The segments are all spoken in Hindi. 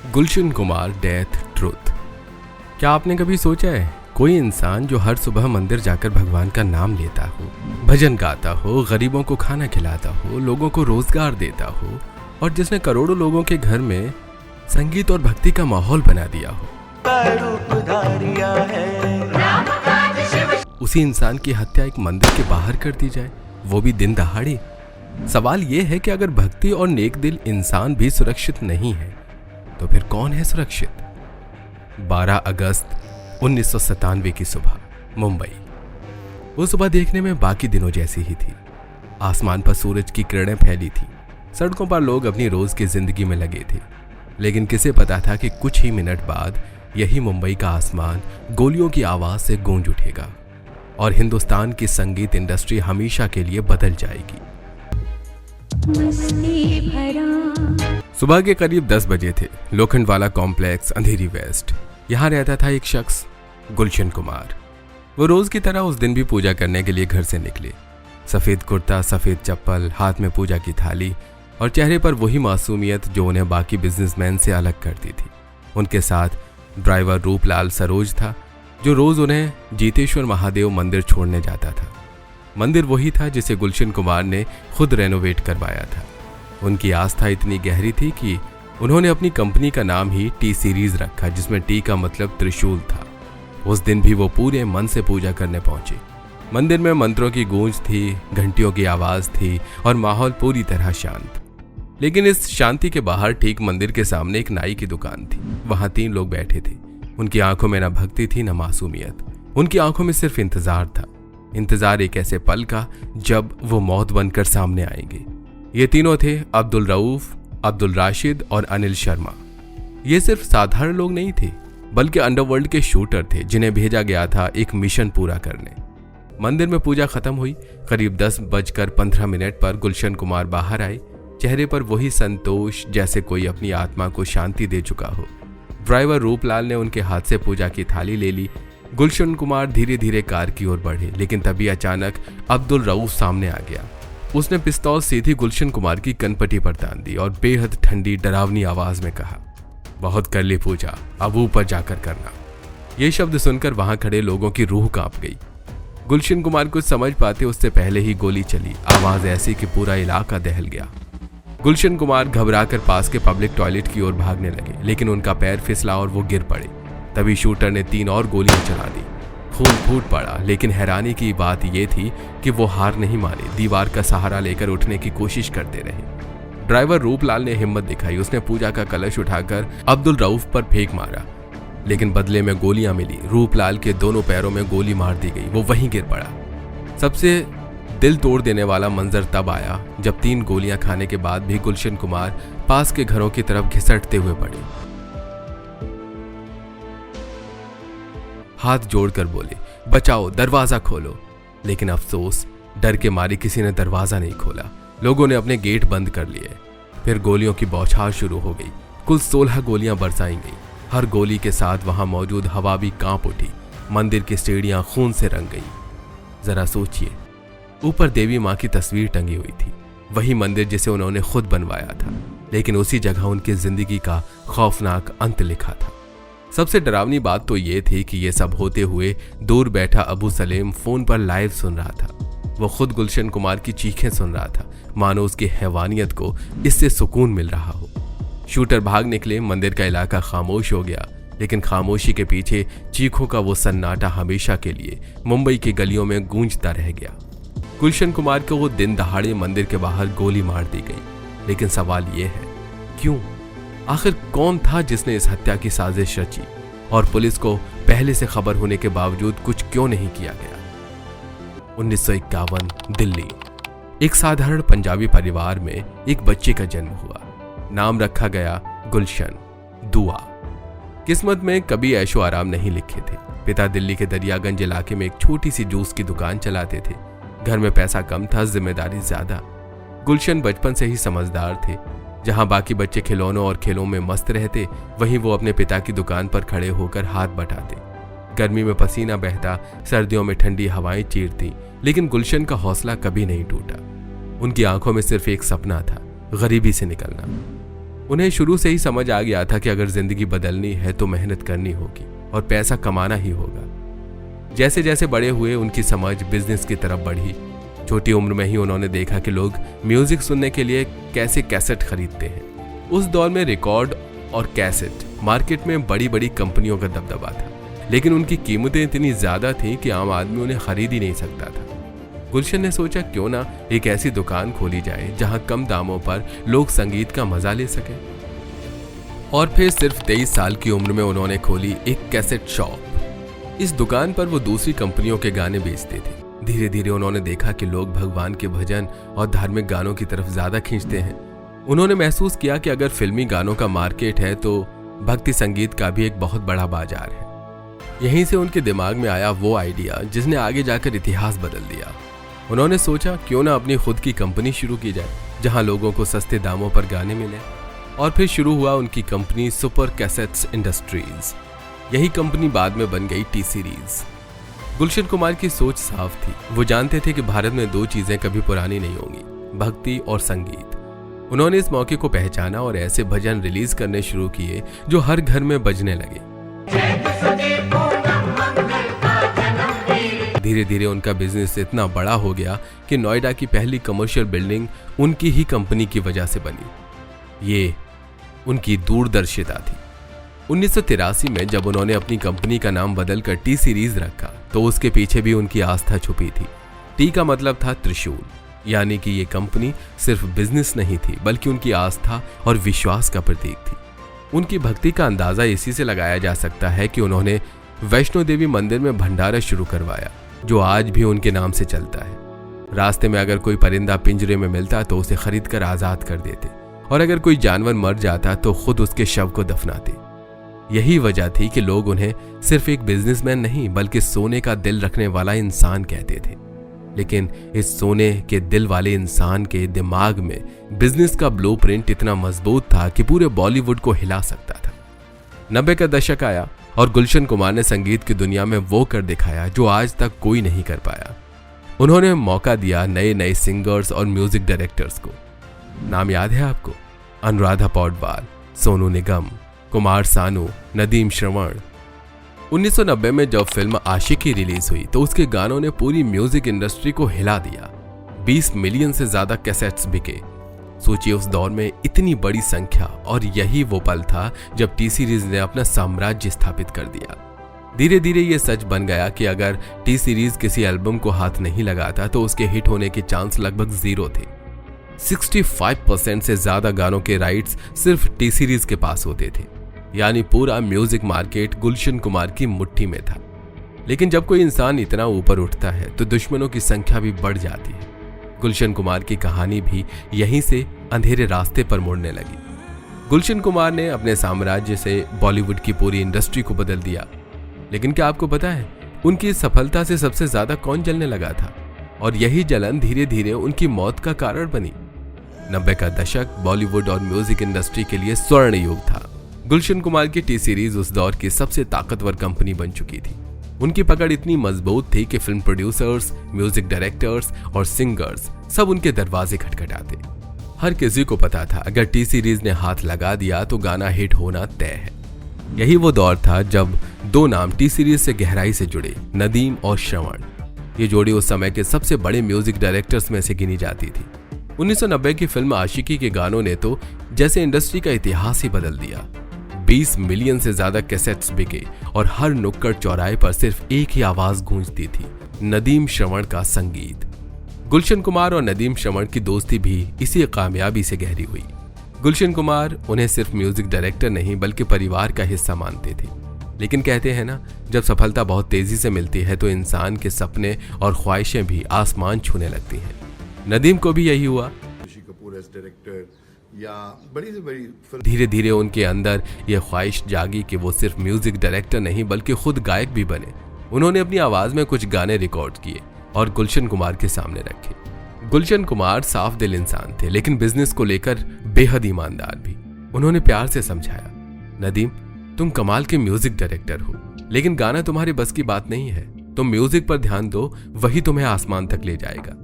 Gulshan Kumar death truth. क्या आपने कभी सोचा है कोई इंसान जो हर सुबह मंदिर जाकर भगवान का नाम लेता हो, भजन गाता हो, गरीबों को खाना खिलाता हो, लोगों को रोजगार देता हो और जिसने करोड़ों लोगों के घर में संगीत और भक्ति का माहौल बना दिया हो, उसी इंसान की हत्या एक मंदिर के बाहर कर दी जाए, वो भी दिन दहाड़े। सवाल यह है कि अगर भक्ति और नेक दिल इंसान भी सुरक्षित नहीं है तो फिर कौन है सुरक्षित? 12 अगस्त 1997 की सुबह, मुंबई। वो सुबह देखने में बाकी दिनों जैसी ही थी। आसमान पर सूरज की किरणें फैली थी, सड़कों पर लोग अपनी रोज की जिंदगी में लगे थे, लेकिन किसे पता था कि कुछ ही मिनट बाद यही मुंबई का आसमान गोलियों की आवाज से गूंज उठेगा और हिंदुस्तान की संगीत इंडस्ट्री हमेशा के लिए बदल जाएगी। सुबह के करीब 10 बजे थे। लोखंडवाला कॉम्प्लेक्स, अंधेरी वेस्ट। यहाँ रहता था एक शख्स, गुलशन कुमार। वो रोज की तरह उस दिन भी पूजा करने के लिए घर से निकले। सफेद कुर्ता, सफेद चप्पल, हाथ में पूजा की थाली और चेहरे पर वही मासूमियत जो उन्हें बाकी बिजनेसमैन से अलग करती थी। उनके साथ ड्राइवर रूपलाल सरोज था, जो रोज उन्हें जीतेश्वर महादेव मंदिर छोड़ने जाता था। मंदिर वही था जिसे गुलशन कुमार ने खुद रेनोवेट करवाया था। उनकी आस्था इतनी गहरी थी कि उन्होंने अपनी कंपनी का नाम ही टी सीरीज रखा, जिसमें टी का मतलब त्रिशूल था। उस दिन भी वो पूरे मन से पूजा करने पहुंचे। मंदिर में मंत्रों की गूंज थी, घंटियों की आवाज थी और माहौल पूरी तरह शांत। लेकिन इस शांति के बाहर ठीक मंदिर के सामने एक नाई की दुकान थी। वहां 3 लोग बैठे थे। उनकी आंखों में न भक्ति थी न मासूमियत। उनकी आंखों में सिर्फ इंतजार था। इंतजार एक ऐसे पल का जब वो मौत बनकर सामने आएंगे। ये तीनों थे अब्दुल रऊफ, अब्दुल राशिद और अनिल शर्मा। ये सिर्फ साधारण लोग नहीं थे, बल्कि अंडरवर्ल्ड के शूटर थे जिन्हें भेजा गया था एक मिशन पूरा करने। मंदिर में पूजा खत्म हुई। करीब 10:15 पर गुलशन कुमार बाहर आए। चेहरे पर वही संतोष, जैसे कोई अपनी आत्मा को शांति दे चुका हो। ड्राइवर रूपलाल ने उनके हाथ से पूजा की थाली ले ली। गुलशन कुमार धीरे धीरे कार की ओर बढ़े, लेकिन तभी अचानक अब्दुल रऊफ सामने आ गया। उसने पिस्तौल सीधी गुलशन कुमार की कनपटी पर तान दी और बेहद ठंडी डरावनी आवाज में कहा, बहुत कर ली पूजा, अब ऊपर जाकर करना। ये शब्द सुनकर वहां खड़े लोगों की रूह कांप गई। गुलशन कुमार कुछ समझ पाते उससे पहले ही गोली चली। आवाज ऐसी कि पूरा इलाका दहल गया। गुलशन कुमार घबराकर पास के पब्लिक टॉयलेट की ओर भागने लगे, लेकिन उनका पैर फिसला और वो गिर पड़े। तभी शूटर ने 3 और गोलियां चला दी। खून फूट पड़ा, लेकिन हैरानी की बात यह थी कि वो हार नहीं माने। दीवार का सहारा लेकर उठने की कोशिश करते रहे। ड्राइवर रूपलाल ने हिम्मत दिखाई। उसने पूजा का कलश उठाकर अब्दुल रऊफ पर फेंक मारा, लेकिन बदले में गोलियां मिली। रूपलाल के दोनों पैरों में गोली मार दी गई। वो वहीं गिर पड़ा। सबसे दिल तोड़ देने वाला मंजर तब आया जब 3 गोलियां खाने के बाद भी गुलशन कुमार पास के घरों की तरफ घिसटते हुए पड़े। हाथ जोड़कर बोले, बचाओ, दरवाजा खोलो। लेकिन अफसोस, डर के मारे किसी ने दरवाजा नहीं खोला। लोगों ने अपने गेट बंद कर लिए। फिर गोलियों की बौछार शुरू हो गई। कुल 16 गोलियां बरसाई गई। हर गोली के साथ वहां मौजूद हवा भी कांप उठी। मंदिर की सीढ़ियां खून से रंग गई। जरा सोचिए, ऊपर देवी मां की तस्वीर टंगी हुई थी, वही मंदिर जिसे उन्होंने खुद बनवाया था, लेकिन उसी जगह उनकी जिंदगी का खौफनाक अंत लिखा था। सबसे डरावनी बात तो ये थी कि ये सब होते हुए दूर बैठा अबू सलेम फोन पर लाइव सुन रहा था। वो खुद गुलशन कुमार की चीखें सुन रहा था, मानो उसकी हैवानियत को इससे सुकून मिल रहा हो। शूटर भाग निकले। मंदिर का इलाका खामोश हो गया, लेकिन खामोशी के पीछे चीखों का वो सन्नाटा हमेशा के लिए मुंबई की गलियों में गूंजता रह गया। गुलशन कुमार को वो दिन दहाड़े मंदिर के बाहर गोली मार दी गई, लेकिन सवाल ये है, क्यों? आखिर कौन था जिसने इस हत्या की साजिश रची और पुलिस को पहले से खबर होने के बावजूद कुछ क्यों नहीं किया गया? 1951, दिल्ली। एक साधारण पंजाबी परिवार में एक बच्चे का जन्म हुआ। नाम रखा गया गुलशन। दुआ। किस्मत में कभी ऐशो आराम नहीं लिखे थे। पिता दिल्ली के दरियागंज इलाके में एक छोटी सी जूस की दुकान चलाते थे। घर में पैसा कम था, जिम्मेदारी ज्यादा। गुलशन बचपन से ही समझदार थे। जहां बाकी बच्चे खिलौनों और खेलों में मस्त रहते, वहीं वो अपने पिता की दुकान पर खड़े होकर हाथ बटाते। गर्मी में पसीना बहता, सर्दियों में ठंडी हवाएं चीरती, लेकिन गुलशन का हौसला कभी नहीं टूटा। उनकी आंखों में सिर्फ एक सपना था, गरीबी से निकलना। उन्हें शुरू से ही समझ आ गया था कि अगर जिंदगी बदलनी है तो मेहनत करनी होगी और पैसा कमाना ही होगा। जैसे जैसे बड़े हुए उनकी समझ बिजनेस की तरफ बढ़ी। छोटी उम्र में ही उन्होंने देखा कि लोग म्यूजिक सुनने के लिए कैसे कैसेट खरीदते हैं। उस दौर में रिकॉर्ड और कैसेट मार्केट में बड़ी बड़ी कंपनियों का दबदबा था, लेकिन उनकी कीमतें इतनी ज्यादा थीं कि आम आदमी उन्हें खरीद ही नहीं सकता था। गुलशन ने सोचा क्यों ना एक ऐसी दुकान खोली जाए जहां कम दामों पर लोग संगीत का मजा ले सकें। और फिर सिर्फ 23 साल की उम्र में उन्होंने खोली एक कैसेट शॉप। इस दुकान पर वो दूसरी कंपनियों के गाने बेचते थे। धीरे धीरे उन्होंने देखा कि लोग भगवान के भजन और धार्मिक गानों की तरफ ज्यादा खींचते हैं। उन्होंने महसूस किया कि अगर फिल्मी गानों का मार्केट है तो भक्ति संगीत का भी एक बहुत बड़ा बाजार है। यहीं से उनके दिमाग में आया वो आइडिया जिसने आगे जाकर इतिहास बदल दिया। उन्होंने सोचा क्यों ना अपनी खुद की कंपनी शुरू की जाए जहां लोगों को सस्ते दामों पर गाने मिले। और फिर शुरू हुआ उनकी कंपनी सुपर कैसेट्स इंडस्ट्रीज। यही कंपनी बाद में बन गई टी सीरीज। गुलशन कुमार की सोच साफ थी। वो जानते थे कि भारत में दो चीजें कभी पुरानी नहीं होंगी, भक्ति और संगीत। उन्होंने इस मौके को पहचाना और ऐसे भजन रिलीज करने शुरू किए जो हर घर में बजने लगे। धीरे धीरे उनका बिजनेस इतना बड़ा हो गया कि नोएडा की पहली कमर्शियल बिल्डिंग उनकी ही कंपनी की वजह से बनी। ये उनकी दूरदर्शिता थी। 1983 में जब उन्होंने अपनी कंपनी का नाम बदलकर टी सीरीज रखा तो उसके पीछे भी उनकी आस्था छुपी थी। टी का मतलब था त्रिशूल, यानी कि ये कंपनी सिर्फ बिजनेस नहीं थी बल्कि उनकी आस्था और विश्वास का प्रतीक थी। उनकी भक्ति का अंदाजा इसी से लगाया जा सकता है कि उन्होंने वैष्णो देवी मंदिर में भंडारा शुरू करवाया जो आज भी उनके नाम से चलता है। रास्ते में अगर कोई परिंदा पिंजरे में मिलता तो उसे खरीद कर आजाद कर देते, और अगर कोई जानवर मर जाता तो खुद उसके शव को दफनाते। यही वजह थी कि लोग उन्हें सिर्फ एक बिजनेसमैन नहीं बल्कि सोने का दिल रखने वाला इंसान कहते थे। लेकिन इस सोने के दिल वाले इंसान के दिमाग में बिजनेस का ब्लूप्रिंट इतना मजबूत था कि पूरे बॉलीवुड को हिला सकता था। 90 का दशक आया और गुलशन कुमार ने संगीत की दुनिया में वो कर दिखाया जो आज तक कोई नहीं कर पाया। उन्होंने मौका दिया नए नए सिंगर्स और म्यूजिक डायरेक्टर्स को। नाम याद है आपको? अनुराधा पौडवाल, सोनू निगम, कुमार सानू, नदीम श्रवण। 1990 में जब फिल्म आशिकी रिलीज हुई तो उसके गानों ने पूरी म्यूजिक इंडस्ट्री को हिला दिया। 20 मिलियन से ज्यादा कैसेट्स बिके। सोचिए उस दौर में इतनी बड़ी संख्या, और यही वो पल था जब टी सीरीज ने अपना साम्राज्य स्थापित कर दिया। धीरे धीरे ये सच बन गया कि अगर टी सीरीज किसी एल्बम को हाथ नहीं लगाता तो उसके हिट होने के चांस लगभग 0 थे। 65% से ज्यादा गानों के राइट्स सिर्फ टी सीरीज के पास होते थे, यानी पूरा म्यूजिक मार्केट गुलशन कुमार की मुट्ठी में था। लेकिन जब कोई इंसान इतना ऊपर उठता है तो दुश्मनों की संख्या भी बढ़ जाती है। गुलशन कुमार की कहानी भी यहीं से अंधेरे रास्ते पर मुड़ने लगी। गुलशन कुमार ने अपने साम्राज्य से बॉलीवुड की पूरी इंडस्ट्री को बदल दिया। लेकिन क्या आपको पता है उनकी सफलता से सबसे ज्यादा कौन जलने लगा था? और यही जलन धीरे धीरे उनकी मौत का कारण बनी। 90 का दशक बॉलीवुड और म्यूजिक इंडस्ट्री के लिए स्वर्ण युग था। गुलशन कुमार की टी सीरीज उस दौर की सबसे ताकतवर कंपनी बन चुकी थी। उनकी पकड़ इतनी मजबूत थी कि फिल्म प्रोड्यूसर्स, म्यूजिक डायरेक्टर्स और सिंगर्स सब उनके दरवाजे खटखटाते। हर किसी को पता था अगर टी सीरीज ने हाथ लगा दिया तो गाना हिट होना तय है। यही वो दौर था जब दो नाम टी सीरीज से गहराई से जुड़े, नदीम और श्रवण। ये जोड़ी उस समय के सबसे बड़े म्यूजिक डायरेक्टर्स में से गिनी जाती थी। 1990 की फिल्म आशिकी के गानों ने तो जैसे इंडस्ट्री का इतिहास ही बदल दिया। 20 मिलियन से ज्यादा कैसेट्स बिके और हर नुक्कड़ चौराहे पर सिर्फ एक ही आवाज गूंजती थी, नदीम श्रवण का संगीत। गुलशन कुमार और नदीम श्रवण की दोस्ती भी इसी कामयाबी से गहरी हुई। गुलशन कुमार उन्हें सिर्फ म्यूजिक डायरेक्टर नहीं बल्कि परिवार का हिस्सा मानते थे। लेकिन कहते हैं ना, जब सफलता बहुत तेजी से मिलती है तो इंसान के सपने और ख्वाहिशें भी आसमान छूने लगती हैं। नदीम को भी यही हुआ। धीरे धीरे उनके अंदर यह ख्वाहिश जागी कि वो सिर्फ म्यूजिक डायरेक्टर नहीं बल्कि खुद गायक भी बने। उन्होंने अपनी आवाज में कुछ गाने रिकॉर्ड किए और गुलशन कुमार के सामने रखे। गुलशन कुमार साफ दिल इंसान थे लेकिन बिजनेस को लेकर बेहद ईमानदार भी। उन्होंने प्यार से समझाया, नदीम तुम कमाल के म्यूजिक डायरेक्टर हो लेकिन गाना तुम्हारे बस की बात नहीं है। तुम म्यूजिक पर ध्यान दो, वही तुम्हें आसमान तक ले जाएगा।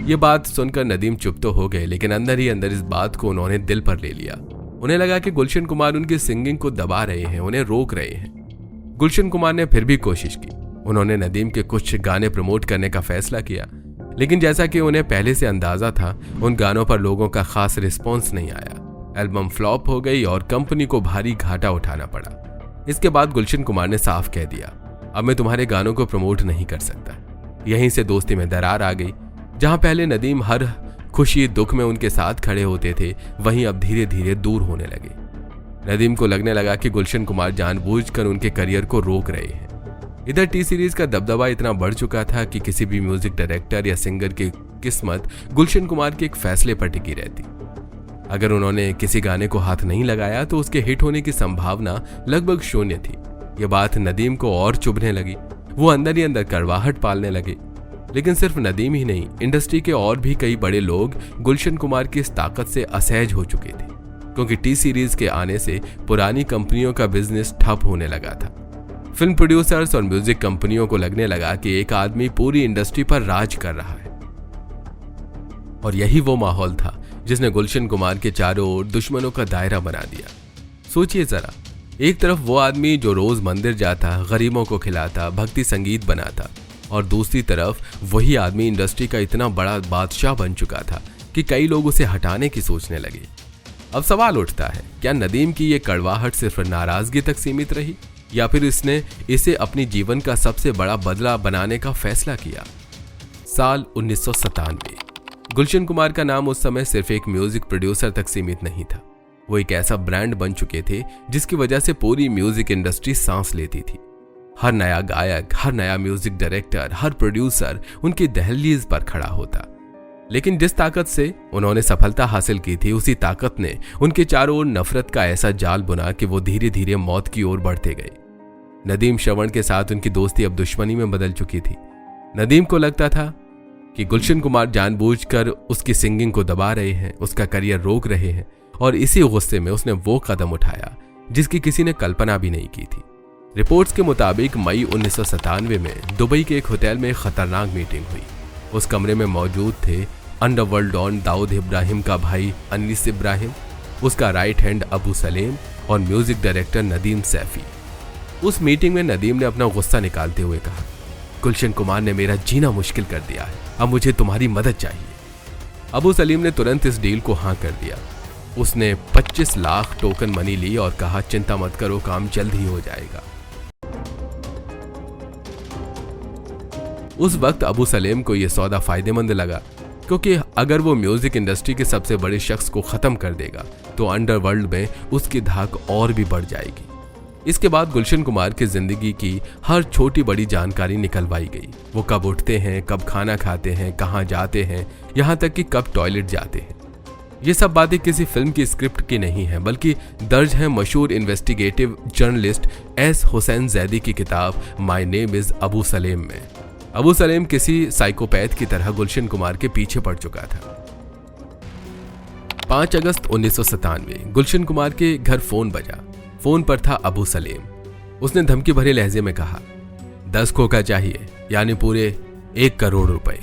ये बात सुनकर नदीम चुप तो हो गए लेकिन अंदर ही अंदर इस बात को उन्होंने दिल पर ले लिया। उन्हें लगा कि गुलशन कुमार उनकी सिंगिंग को दबा रहे हैं, उन्हें रोक रहे हैं। गुलशन कुमार ने फिर भी कोशिश की। उन्होंने नदीम के कुछ गाने प्रमोट करने का फैसला किया, लेकिन जैसा कि उन्हें पहले से अंदाजा था, उन गानों पर लोगों का खास रिस्पॉन्स नहीं आया। एल्बम फ्लॉप हो गई और कंपनी को भारी घाटा उठाना पड़ा। इसके बाद गुलशन कुमार ने साफ कह दिया, अब मैं तुम्हारे गानों को प्रमोट नहीं कर सकता। यहीं से दोस्ती में दरार आ गई। जहां पहले नदीम हर खुशी दुख में उनके साथ खड़े होते थे, वहीं अब धीरे धीरे दूर होने लगे। नदीम को लगने लगा कि गुलशन कुमार जानबूझकर उनके करियर को रोक रहे हैं। इधर टी सीरीज का दबदबा इतना बढ़ चुका था कि किसी भी म्यूजिक डायरेक्टर या सिंगर की किस्मत गुलशन कुमार के एक फैसले पर टिकी रहती। अगर उन्होंने किसी गाने को हाथ नहीं लगाया तो उसके हिट होने की संभावना लगभग शून्य थी। यह बात नदीम को और चुभने लगी। वो अंदर ही अंदर कड़वाहट पालने लगे। लेकिन सिर्फ नदीम ही नहीं, इंडस्ट्री के और भी कई बड़े लोग गुलशन कुमार की इस ताकत से असहज हो चुके थे, क्योंकि टी सीरीज के आने से पुरानी कंपनियों का बिजनेस ठप होने लगा था। फिल्म प्रोड्यूसर्स और म्यूजिक कंपनियों को लगने लगा कि एक आदमी पूरी इंडस्ट्री पर राज कर रहा है। और यही वो माहौल था जिसने गुलशन कुमार के चारों ओर दुश्मनों का दायरा बना दिया। सोचिए जरा, एक तरफ वो आदमी जो रोज मंदिर जाता, गरीबों को खिलाता, भक्ति संगीत बनाता, और दूसरी तरफ वही आदमी इंडस्ट्री का इतना बड़ा बादशाह बन चुका था कि कई लोग उसे हटाने की सोचने लगे। अब सवाल उठता है, क्या नदीम की ये कड़वाहट सिर्फ नाराजगी तक सीमित रही, या फिर इसने इसे अपनी जीवन का सबसे बड़ा बदला बनाने का फैसला किया? साल 1997। गुलशन कुमार का नाम उस समय सिर्फ एक म्यूजिक प्रोड्यूसर तक सीमित नहीं था। वो एक ऐसा ब्रांड बन चुके थे जिसकी वजह से पूरी म्यूजिक इंडस्ट्री सांस लेती थी। हर नया गायक, हर नया म्यूजिक डायरेक्टर, हर प्रोड्यूसर उनकी दहलीज पर खड़ा होता। लेकिन जिस ताकत से उन्होंने सफलता हासिल की थी, उसी ताकत ने उनके चारों ओर नफरत का ऐसा जाल बुना कि वो धीरे धीरे मौत की ओर बढ़ते गए। नदीम श्रवण के साथ उनकी दोस्ती अब दुश्मनी में बदल चुकी थी। नदीम को लगता था कि गुलशन कुमार जानबूझकर उसकी सिंगिंग को दबा रहे हैं, उसका करियर रोक रहे हैं, और इसी गुस्से में उसने वो कदम उठाया जिसकी किसी ने कल्पना भी नहीं की थी। रिपोर्ट्स के मुताबिक मई 1997 में दुबई के एक होटल में खतरनाक मीटिंग हुई। उस कमरे में मौजूद थे अंडरवर्ल्ड डॉन दाऊद इब्राहिम का भाई अनीस इब्राहिम, उसका राइट हैंड अबू सलेम और म्यूजिक डायरेक्टर नदीम सैफी। उस मीटिंग में नदीम ने अपना गुस्सा निकालते हुए कहा, गुलशन कुमार ने मेरा जीना मुश्किल कर दिया है, अब मुझे तुम्हारी मदद चाहिए। अबू सलीम ने तुरंत इस डील को हाँ कर दिया। उसने 25 लाख टोकन मनी ली और कहा, चिंता मत करो, काम जल्द ही हो जाएगा। उस वक्त अबू सलेम को यह सौदा फायदेमंद लगा, क्योंकि अगर वो म्यूजिक इंडस्ट्री के सबसे बड़े शख्स को खत्म कर देगा तो अंडरवर्ल्ड में उसकी धाक और भी बढ़ जाएगी। इसके बाद गुलशन कुमार की जिंदगी की हर छोटी बड़ी जानकारी निकलवाई गई। वो कब उठते हैं, कब खाना खाते हैं, कहाँ जाते हैं, यहाँ तक कि कब टॉयलेट जाते हैं। ये सब बातें किसी फिल्म की स्क्रिप्ट की नहीं है, बल्कि दर्ज है मशहूर investigative journalist S Hussain Zaidi की किताब my name is Abu Salem में। अबू सलेम किसी साइकोपैथ की तरह गुलशन कुमार के पीछे पड़ चुका था। 5 अगस्त 1997 गुलशन कुमार के घर फोन बजा। फोन पर था अबू सलेम। उसने धमकी भरे लहजे में कहा, 10 खोखा चाहिए, यानी पूरे 1 करोड़ रुपए।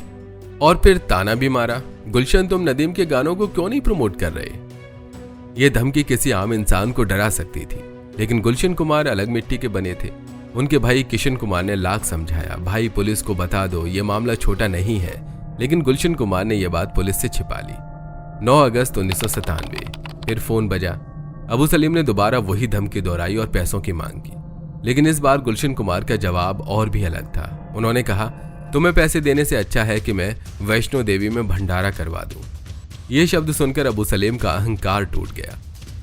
और फिर ताना भी मारा, गुलशन तुम नदीम के गानों को क्यों नहीं प्रमोट कर रहे? यह धमकी किसी आम इंसान को डरा सकती थी, लेकिन गुलशन कुमार अलग मिट्टी के बने थे। उनके भाई किशन कुमार ने लाख समझाया, भाई पुलिस को बता दो, ये मामला छोटा नहीं है, लेकिन गुलशन कुमार ने यह बात पुलिस से छिपा ली। 9 अगस्त 1997 फिर फोन बजा। अबू सलीम ने दोबारा वही धमकी दोहराई और पैसों की मांग की, लेकिन इस बार गुलशन कुमार का जवाब और भी अलग था। उन्होंने कहा, तुम्हें पैसे देने से अच्छा है कि मैं वैष्णो देवी में भंडारा करवा दूं। ये शब्द सुनकर अबू सलीम का अहंकार टूट गया।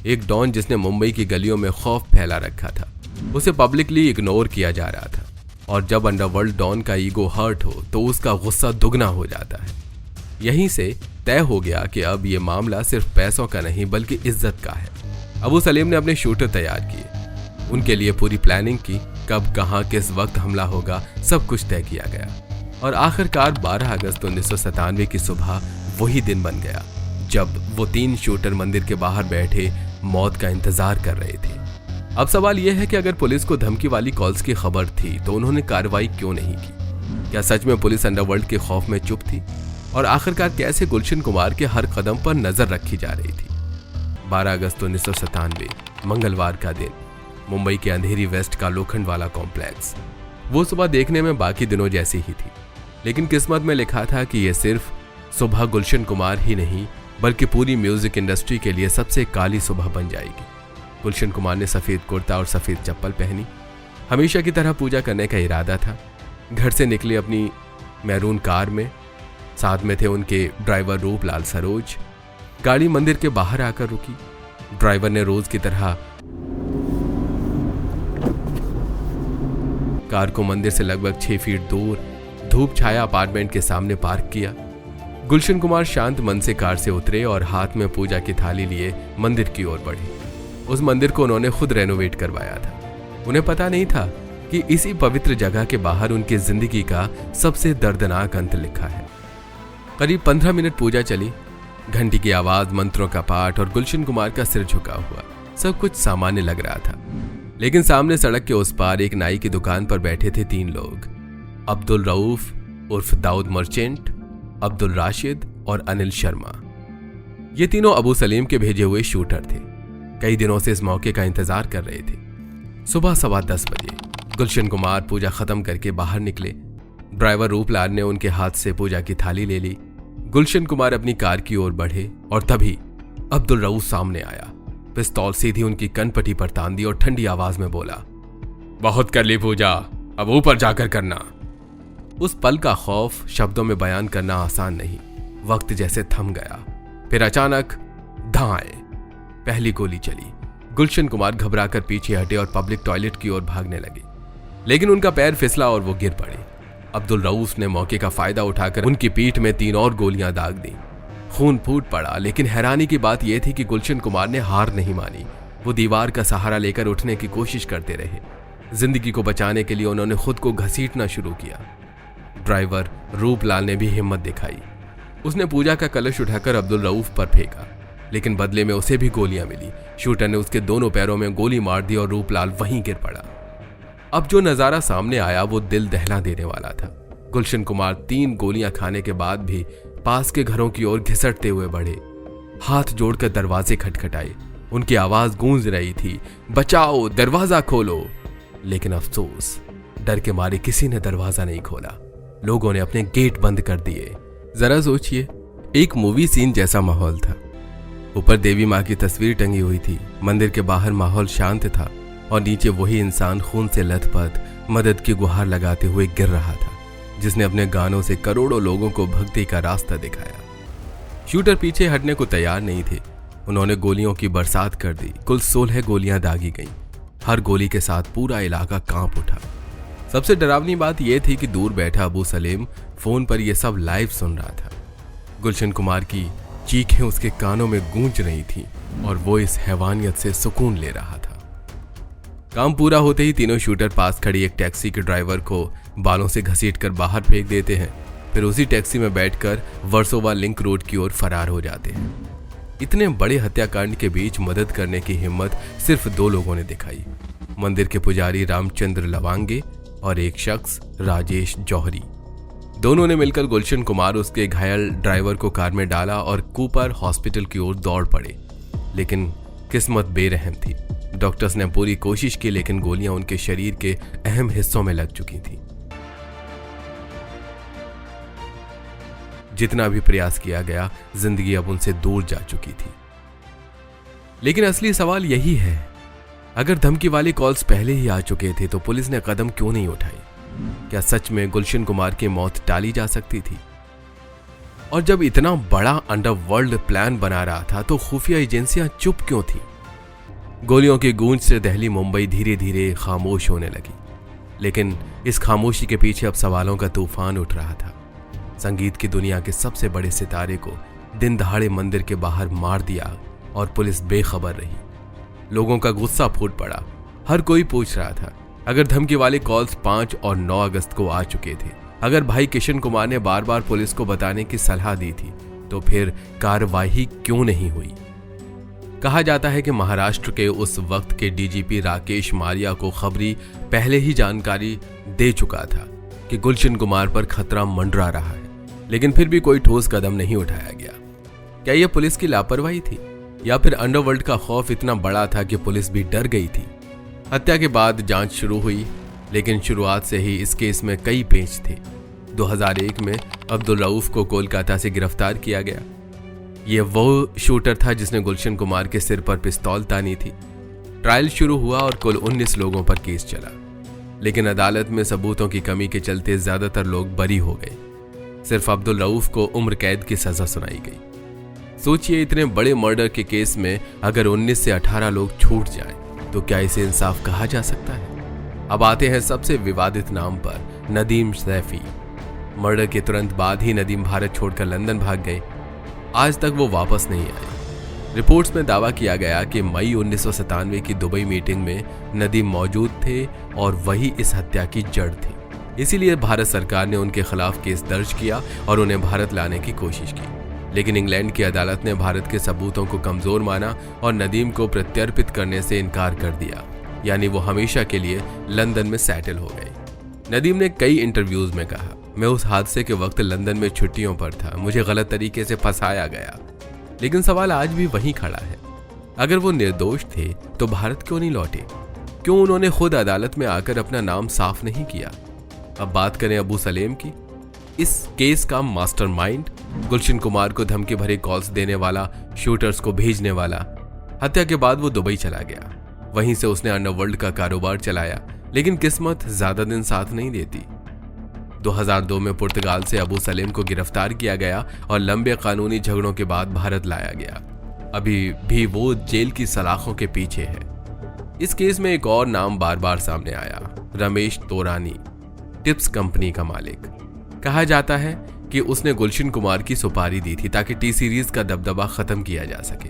एक डॉन जिसने मुंबई की गलियों में खौफ फैला रखा था, उसे पब्लिकली इग्नोर किया जा रहा था, और जब अंडरवर्ल्ड डॉन का ईगो हर्ट हो तो उसका गुस्सा दुगना हो जाता है। यहीं से तय हो गया कि अब यह मामला सिर्फ पैसों का नहीं बल्कि इज्जत का है। अबू सलीम ने अपने शूटर तैयार किए, उनके लिए पूरी प्लानिंग की, कब कहां किस वक्त हमला होगा सब कुछ तय किया गया। और आखिरकार 12 अगस्त 1997 की सुबह वही दिन बन गया जब वो 3 शूटर मंदिर के बाहर बैठे मौत का इंतजार कर रहे थे। अब सवाल यह है कि अगर पुलिस को धमकी वाली कॉल्स की खबर थी तो उन्होंने कार्रवाई क्यों नहीं की? क्या सच में पुलिस अंडरवर्ल्ड के खौफ में चुप थी? और आखिरकार कैसे गुलशन कुमार के हर कदम पर नजर रखी जा रही थी? 12 अगस्त 1997 मंगलवार का दिन, मुंबई के अंधेरी वेस्ट का लोखंडवाला कॉम्प्लेक्स। वो सुबह देखने में बाकी दिनों जैसी ही थी, लेकिन किस्मत में लिखा था कि यह सिर्फ सुबह गुलशन कुमार ही नहीं बल्कि पूरी म्यूजिक इंडस्ट्री के लिए सबसे काली सुबह बन जाएगी। गुलशन कुमार ने सफेद कुर्ता और सफेद चप्पल पहनी। हमेशा की तरह पूजा करने का इरादा था। घर से निकले अपनी मैरून कार में, साथ में थे उनके ड्राइवर रूपलाल सरोज। गाड़ी मंदिर के बाहर आकर रुकी। ड्राइवर ने रोज की तरह कार को मंदिर से लगभग 6 फीट दूर धूप छाया अपार्टमेंट के सामने पार्क किया। गुलशन कुमार शांत मन से कार से उतरे और हाथ में पूजा की थाली लिए मंदिर की ओर बढ़े। उस मंदिर को उन्होंने खुद रेनोवेट करवाया था। उन्हें पता नहीं था कि इसी पवित्र जगह के बाहर उनकी जिंदगी का सबसे दर्दनाक अंत लिखा है। करीब 15 मिनट पूजा चली। घंटी की आवाज, मंत्रों का पाठ और गुलशन कुमार का सिर झुका हुआ, सब कुछ सामान्य लग रहा था। लेकिन सामने सड़क के उस पार एक नाई की दुकान पर बैठे थे 3 लोग, अब्दुल रऊफ उर्फ दाऊद मर्चेंट, अब्दुल राशिद और अनिल शर्मा। ये तीनों अबू सलीम के भेजे हुए शूटर थे। कई दिनों से इस मौके का इंतजार कर रहे थे। सुबह 10:15 बजे गुलशन कुमार पूजा खत्म करके बाहर निकले। ड्राइवर रूपलाल ने उनके हाथ से पूजा की थाली ले ली। गुलशन कुमार अपनी कार की ओर बढ़े और तभी अब्दुल रऊफ सामने आया। पिस्तौल सीधी उनकी कनपटी पर तान दी और ठंडी आवाज में बोला, बहुत कर ली पूजा, अब ऊपर जाकर करना। उस पल का खौफ शब्दों में बयान करना आसान नहीं। वक्त जैसे थम गया। फिर अचानक धाए पहली गोली चली। गुलशन कुमार घबराकर पीछे हटे और पब्लिक टॉयलेट की ओर भागने लगे, लेकिन उनका पैर फिसला और वो गिर पड़े। अब्दुल रऊफ ने मौके का फायदा उठाकर उनकी पीठ में 3 और गोलियां दाग दी। खून फूट पड़ा, लेकिन हैरानी की बात यह थी कि गुलशन कुमार ने हार नहीं मानी। वो दीवार का सहारा लेकर उठने की कोशिश करते रहे। जिंदगी को बचाने के लिए उन्होंने खुद को घसीटना शुरू किया। ड्राइवर रूपलाल ने भी हिम्मत दिखाई। उसने पूजा का कलश उठाकर अब्दुल रऊफ पर फेंका, लेकिन बदले में उसे भी गोलियां मिली। शूटर ने उसके दोनों पैरों में गोली मार दी और रूपलाल वहीं गिर पड़ा। अब जो नजारा सामने आया वो दिल दहला देने वाला था। गुलशन कुमार 3 गोलियां खाने के बाद भी पास के घरों की ओर घिसटते हुए बढ़े। हाथ जोड़कर दरवाजे खटखटाए। उनकी आवाज गूंज रही थी, बचाओ, दरवाजा खोलो। लेकिन अफसोस, डर के मारे किसी ने दरवाजा नहीं खोला। लोगों ने अपने गेट बंद कर दिए। जरा सोचिए, एक मूवी सीन जैसा माहौल था। ऊपर देवी माँ की तस्वीर टंगी हुई थी। मंदिर के बाहर माहौल शांत था और नीचे वही इंसान खून से लथपथ मदद की गुहार लगाते हुए गिर रहा था, जिसने अपने गानों से करोड़ों लोगों को भक्ति का रास्ता दिखाया। शूटर पीछे हटने को तैयार नहीं थे। उन्होंने गोलियों की बरसात कर दी। कुल 16 गोलियां दागी गईं। हर गोली के साथ पूरा इलाका कांप उठा। सबसे डरावनी बात यह थी कि दूर बैठा अबू सलीम फोन पर यह सब लाइव सुन रहा था। गुलशन कुमार की चीखें उसके कानों में गूंज रही थीं और वो इस हैवानियत से सुकून ले रहा था। काम पूरा होते ही तीनों शूटर पास खड़ी एक टैक्सी के ड्राइवर को बालों से घसीटकर बाहर फेंक देते हैं। फिर उसी टैक्सी में बैठकर वर्सोवा लिंक रोड की ओर फरार हो जाते हैं। इतने बड़े हत्याकांड के बीच मदद करने की हिम्मत सिर्फ 2 लोगों ने दिखाई, मंदिर के पुजारी रामचंद्र लवांगे और एक शख्स राजेश जौहरी। दोनों ने मिलकर गुलशन कुमार उसके घायल ड्राइवर को कार में डाला और कूपर हॉस्पिटल की ओर दौड़ पड़े। लेकिन किस्मत बेरहम थी। डॉक्टर्स ने पूरी कोशिश की, लेकिन गोलियां उनके शरीर के अहम हिस्सों में लग चुकी थीं। जितना भी प्रयास किया गया, जिंदगी अब उनसे दूर जा चुकी थी। लेकिन असली सवाल यही है, अगर धमकी वाली कॉल्स पहले ही आ चुके थे तो पुलिस ने कदम क्यों नहीं उठाई? क्या सच में गुलशन कुमार की मौत टाली जा सकती थी? और जब इतना बड़ा अंडरवर्ल्ड प्लान बना रहा था तो खुफिया एजेंसियां चुप क्यों थी? गोलियों की गूंज से दहली मुंबई धीरे धीरे खामोश होने लगी, लेकिन इस खामोशी के पीछे अब सवालों का तूफान उठ रहा था। संगीत की दुनिया के सबसे बड़े सितारे को दिन दहाड़े मंदिर के बाहर मार दिया और पुलिस बेखबर रही। लोगों का गुस्सा फूट पड़ा। हर कोई पूछ रहा था, अगर धमकी वाले कॉल्स 5 और 9 अगस्त को आ चुके थे, अगर भाई किशन कुमार ने बार बार पुलिस को बताने की सलाह दी थी, तो फिर कार्रवाई क्यों नहीं हुई? कहा जाता है कि महाराष्ट्र के उस वक्त के डीजीपी राकेश मारिया को खबरी पहले ही जानकारी दे चुका था कि गुलशन कुमार पर खतरा मंडरा रहा है, लेकिन फिर भी कोई ठोस कदम नहीं उठाया गया। क्या यह पुलिस की लापरवाही थी या फिर अंडरवर्ल्ड का खौफ इतना बड़ा था कि पुलिस भी डर गई थी। हत्या के बाद जांच शुरू हुई, लेकिन शुरुआत से ही इस केस में कई पेच थे। 2001 में अब्दुल रऊफ को कोलकाता से गिरफ्तार किया गया। यह वो शूटर था जिसने गुलशन कुमार के सिर पर पिस्तौल तानी थी। ट्रायल शुरू हुआ और कुल 19 लोगों पर केस चला, लेकिन अदालत में सबूतों की कमी के चलते ज्यादातर लोग बरी हो गए। सिर्फ अब्दुल रऊफ को उम्र कैद की सजा सुनाई गई। सोचिए, इतने बड़े मर्डर के केस में अगर 19 से 18 लोग छूट जाएं, तो क्या इसे इंसाफ कहा जा सकता है? अब आते हैं सबसे विवादित नाम पर, नदीम सैफी। मर्डर के तुरंत बाद ही नदीम भारत छोड़कर लंदन भाग गए। आज तक वो वापस नहीं आए। रिपोर्ट्स में दावा किया गया कि मई 1997 की दुबई मीटिंग में नदीम मौजूद थे और वही इस हत्या की जड़ थी। इसीलिए भारत सरकार ने उनके खिलाफ केस दर्ज किया और उन्हें भारत लाने की कोशिश की, लेकिन इंग्लैंड की अदालत ने भारत के सबूतों को कमजोर माना और नदीम को प्रत्यर्पित करने से इनकार कर दिया, यानी वो हमेशा के लिए लंदन में सेटल हो गए। नदीम ने कई इंटरव्यूज में कहा, मैं उस हादसे के वक्त लंदन में छुट्टियों पर था, मुझे गलत तरीके से फंसाया गया। लेकिन सवाल आज भी वहीं खड़ा है, अगर वो निर्दोष थे तो भारत क्यों नहीं लौटे? क्यों उन्होंने खुद अदालत में आकर अपना नाम साफ नहीं किया? अब बात करें अबू सलेम की। इस केस का मास्टरमाइंड, गुलशन कुमार को धमकी भरे कॉल्स देने वाला, शूटर्स को भेजने वाला। हत्या के बाद वो दुबई चला गया, वहीं से उसने अंडरवर्ल्ड का कारोबार चलाया, लेकिन किस्मत ज्यादा दिन साथ नहीं देती। 2002 में पुर्तगाल से अबू सलेम को गिरफ्तार किया गया और लंबे कानूनी झगड़ों के बाद भारत लाया गया। अभी भी वो जेल की सलाखों के पीछे है। इस केस में एक और नाम बार बार सामने आया, रमेश तोरानी, टिप्स कंपनी का मालिक। कहा जाता है कि उसने गुलशन कुमार की सुपारी दी थी ताकि टी सीरीज का दबदबा खत्म किया जा सके,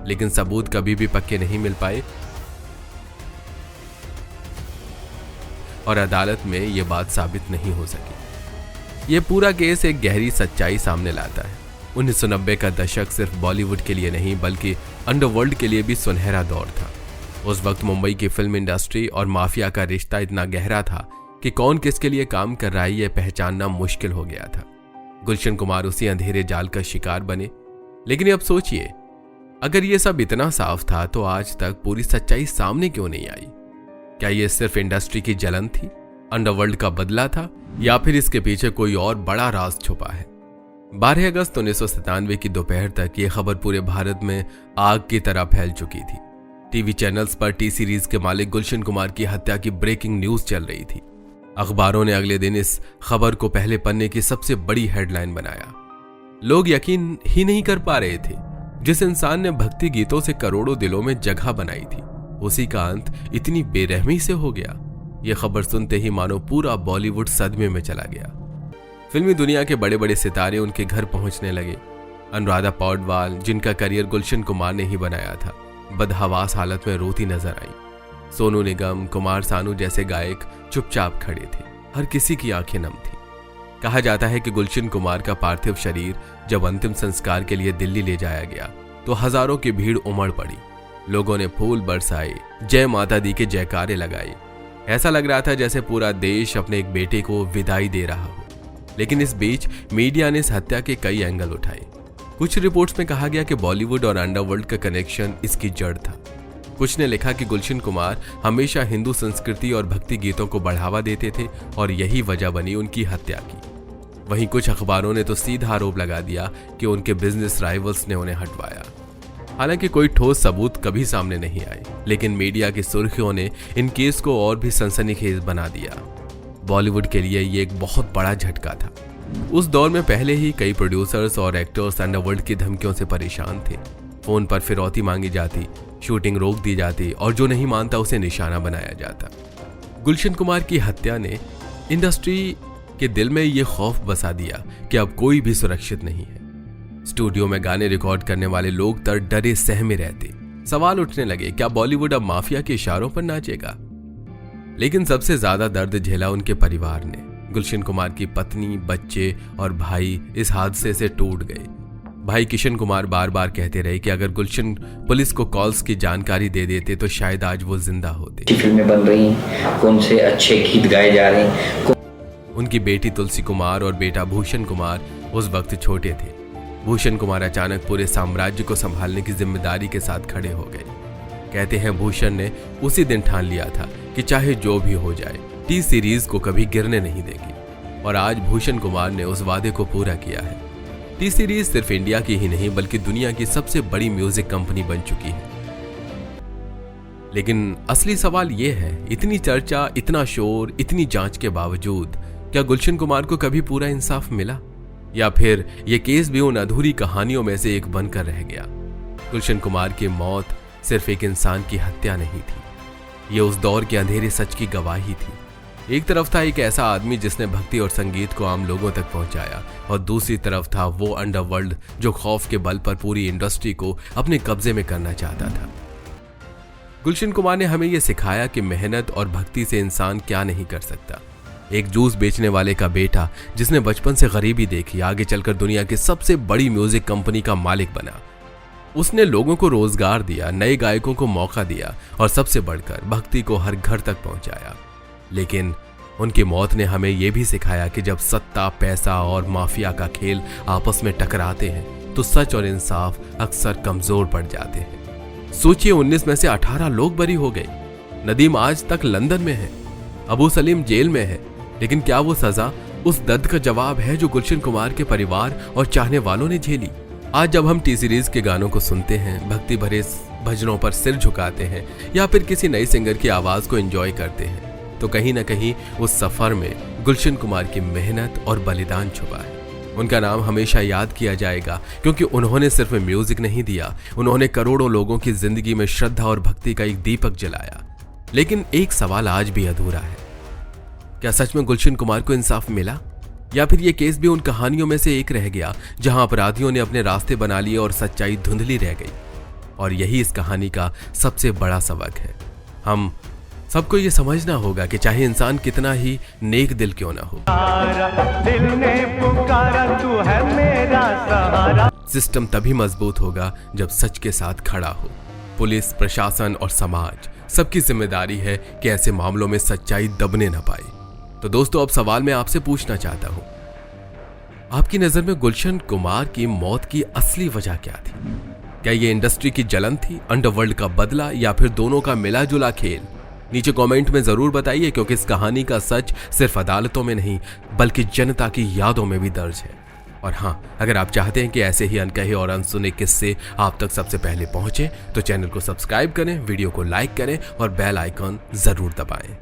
लेकिन सबूत कभी भी पक्के नहीं मिल पाए और अदालत में यह बात साबित नहीं हो सकी। यह पूरा केस एक गहरी सच्चाई सामने लाता है। 1990 का दशक सिर्फ बॉलीवुड के लिए नहीं बल्कि अंडरवर्ल्ड के लिए भी सुनहरा दौर था। उस वक्त मुंबई की फिल्म इंडस्ट्री और माफिया का रिश्ता इतना गहरा था कि कौन किसके लिए काम कर रहा है यह पहचानना मुश्किल हो गया था। गुलशन कुमार उसी अंधेरे जाल का शिकार बने। लेकिन अब सोचिए, अगर यह सब इतना साफ था तो आज तक पूरी सच्चाई सामने क्यों नहीं आई? क्या यह सिर्फ इंडस्ट्री की जलन थी, अंडरवर्ल्ड का बदला था, या फिर इसके पीछे कोई और बड़ा राज छुपा है? 12 अगस्त 1997 की दोपहर तक यह खबर पूरे भारत में आग की तरह फैल चुकी थी। टीवी चैनल्स पर टी सीरीज के मालिक गुलशन कुमार की हत्या की ब्रेकिंग न्यूज चल रही थी। अखबारों ने अगले दिन इस खबर को पहले पन्ने की सबसे बड़ी हेडलाइन बनाया। लोग यकीन ही नहीं कर पा रहे थे, जिस इंसान ने भक्ति गीतों से करोड़ों दिलों में जगह बनाई थी, उसी का अंत इतनी बेरहमी से हो गया। यह खबर सुनते ही मानो पूरा बॉलीवुड सदमे में चला गया। फिल्मी दुनिया के बड़े बड़े सितारे उनके घर पहुंचने लगे। अनुराधा पौडवाल, जिनका करियर गुलशन कुमार ने ही बनाया था, बदहवास हालत में रोती नजर आई। सोनू निगम, कुमार सानू जैसे गायक चुपचाप खड़े थे। हर किसी की आंखें नम थी। कहा जाता है कि गुलशन कुमार का पार्थिव शरीर जब अंतिम संस्कार के लिए दिल्ली ले जाया गया तो हजारों की भीड़ उमड़ पड़ी। लोगों ने फूल बरसाए, जय माता दी के जयकारे लगाए। ऐसा लग रहा था जैसे पूरा देश अपने एक बेटे को विदाई दे रहा हो। लेकिन इस बीच मीडिया ने इस हत्या के कई एंगल उठाए। कुछ रिपोर्ट्स में कहा गया कि बॉलीवुड और अंडरवर्ल्ड का कनेक्शन इसकी जड़ था। कुछ ने लिखा कि गुलशन कुमार हमेशा हिंदू संस्कृति और भक्ति गीतों को बढ़ावा देते थे और यही वजह बनी उनकी हत्या की। वहीं कुछ अखबारों ने तो सीधा आरोप लगा दिया कि उनके बिजनेस राइवल्स ने उन्हें हटवाया। हालांकि कोई ठोस सबूत कभी सामने नहीं आए, लेकिन मीडिया की सुर्खियों ने इन केस को और भी सनसनीखेज बना दिया। बॉलीवुड के लिए ये एक बहुत बड़ा झटका था। उस दौर में पहले ही कई प्रोड्यूसर्स और एक्टर्स अंडरवर्ल्ड की धमकियों से परेशान थे। फोन पर फिरौती मांगी जाती, शूटिंग रोक दी जाती और जो नहीं मानता उसे निशाना बनाया जाता। गुलशन कुमार की हत्या ने इंडस्ट्री के दिल में ये खौफ बसा दिया कि अब कोई भी सुरक्षित नहीं है। स्टूडियो में गाने रिकॉर्ड करने वाले लोग तर डरे सहमे रहते। सवाल उठने लगे, क्या बॉलीवुड अब माफिया के इशारों पर नाचेगा? लेकिन सबसे ज्यादा दर्द झेला उनके परिवार ने। गुलशन कुमार की पत्नी, बच्चे और भाई इस हादसे से टूट गए। भाई किशन कुमार बार बार कहते रहे कि अगर गुलशन पुलिस को कॉल्स की जानकारी दे देते तो शायद आज वो जिंदा होते। फिल्में बन रही हैं, कौन से अच्छे गीत गाए जा रहे हैं। उनकी बेटी तुलसी कुमार और बेटा भूषण कुमार उस वक्त छोटे थे। भूषण कुमार अचानक पूरे साम्राज्य को संभालने की जिम्मेदारी के साथ खड़े हो गए। कहते हैं भूषण ने उसी दिन ठान लिया था कि चाहे जो भी हो जाए टी सीरीज को कभी गिरने नहीं देगी, और आज भूषण कुमार ने उस वादे को पूरा किया है। टी सीरीज सिर्फ इंडिया की ही नहीं बल्कि दुनिया की सबसे बड़ी म्यूजिक कंपनी बन चुकी है। लेकिन असली सवाल यह है, इतनी चर्चा, इतना शोर, इतनी जांच के बावजूद क्या गुलशन कुमार को कभी पूरा इंसाफ मिला, या फिर यह केस भी उन अधूरी कहानियों में से एक बनकर रह गया? गुलशन कुमार की मौत सिर्फ एक इंसान की हत्या नहीं थी, यह उस दौर के अंधेरे सच की गवाही थी। एक तरफ था एक ऐसा आदमी जिसने भक्ति और संगीत को आम लोगों तक पहुंचाया, और दूसरी तरफ था वो अंडरवर्ल्ड जो खौफ के बल पर पूरी इंडस्ट्री को अपने कब्जे में करना चाहता था। गुलशन कुमार ने हमें यह सिखाया कि मेहनत और भक्ति से इंसान क्या नहीं कर सकता। एक जूस बेचने वाले का बेटा जिसने बचपन से गरीबी देखी, आगे चलकर दुनिया की सबसे बड़ी म्यूजिक कंपनी का मालिक बना। उसने लोगों को रोजगार दिया, नए गायकों को मौका दिया और सबसे बढ़कर भक्ति को हर घर तक पहुंचाया। लेकिन उनकी मौत ने हमें यह भी सिखाया कि जब सत्ता, पैसा और माफिया का खेल आपस में टकराते हैं तो सच और इंसाफ अक्सर कमजोर पड़ जाते हैं। सोचिए, 19 में से 18 लोग बरी हो गए। नदीम आज तक लंदन में है, अबू सलीम जेल में है, लेकिन क्या वो सजा उस दर्द का जवाब है जो गुलशन कुमार के परिवार और चाहने वालों ने झेली? आज जब हम टी सीरीज के गानों को सुनते हैं, भक्ति भरे भजनों पर सिर झुकाते हैं या फिर किसी नए सिंगर की आवाज को एंजॉय करते हैं, तो कहीं ना कहीं उस सफर में गुलशन कुमार की मेहनत और बलिदान छुपा है। उनका नाम हमेशा याद किया जाएगा क्योंकि उन्होंने सिर्फ म्यूजिक नहीं दिया, उन्होंने करोड़ों लोगों की जिंदगी में श्रद्धा और भक्ति का एक दीपक जलाया। लेकिन एक सवाल आज भी अधूरा है, क्या सच में गुलशन कुमार को इंसाफ मिला, या फिर यह केस भी उन कहानियों में से एक रह गया जहां अपराधियों ने अपने रास्ते बना लिए और सच्चाई धुंधली रह गई? और यही इस कहानी का सबसे बड़ा सबक है। हम सबको ये समझना होगा कि चाहे इंसान कितना ही नेक दिल क्यों ना हो, दिल ने पुकारा, तू है मेरा सहारा। सिस्टम तभी मजबूत होगा जब सच के साथ खड़ा हो। पुलिस, प्रशासन और समाज सबकी जिम्मेदारी है कि ऐसे मामलों में सच्चाई दबने न पाए। तो दोस्तों, अब सवाल मैं आपसे पूछना चाहता हूं, आपकी नजर में गुलशन कुमार की मौत की असली वजह क्या थी? क्या ये इंडस्ट्री की जलन थी, अंडरवर्ल्ड का बदला, या फिर दोनों का मिला जुला खेल? नीचे कमेंट में जरूर बताइए, क्योंकि इस कहानी का सच सिर्फ अदालतों में नहीं बल्कि जनता की यादों में भी दर्ज है। और हाँ, अगर आप चाहते हैं कि ऐसे ही अनकहे और अनसुने किस्से आप तक सबसे पहले पहुंचे तो चैनल को सब्सक्राइब करें, वीडियो को लाइक करें और बेल आइकॉन जरूर दबाएं।